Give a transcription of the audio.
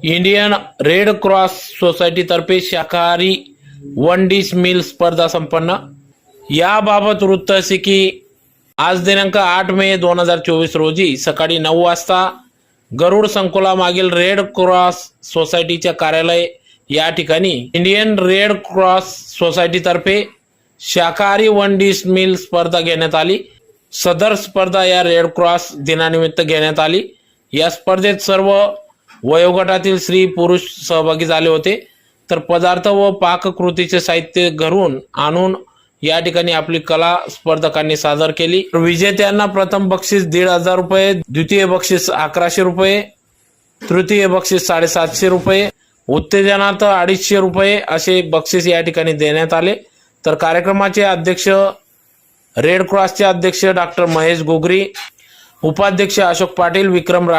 Indian red cross सोसायटीतर्फे शाकाहारी one dish meal स्पर्धा संपन्न। याबाबत वृत्त असे की आज दिनांक 8 मे 2024 रोजी सकाळी 9 वाजता गरुड संकुलामागील रेड क्रॉस सोसायटीच्या कार्यालय या ठिकाणी इंडियन रेड क्रॉस सोसायटीतर्फे शाकाहारी वन डिश मील स्पर्धा घेण्यात आली। सदर स्पर्धा या रेड क्रॉस दिनानिमित्त घेण्यात आली। या स्पर्धेत सर्व वयोगटातील स्त्री पुरुष सहभागी झाले होते। तर पदार्थ व पाककृतीचे साहित्य घरून आणून या ठिकाणी आपली कला स्पर्धकांनी सादर केली। विजेत्यांना प्रथम बक्षीस 1,500 रुपये, द्वितीय बक्षीस 1100 रुपये, तृतीय बक्षीस 750 रुपये, उत्तेजनार्थ 250 रुपये असे बक्षीस या ठिकाणी देण्यात आले। तर कार्यक्रमाचे अध्यक्ष रेड क्रॉसचे अध्यक्ष डॉक्टर महेश गोगरी, उपाध्यक्ष अशोक पाटील, विक्रम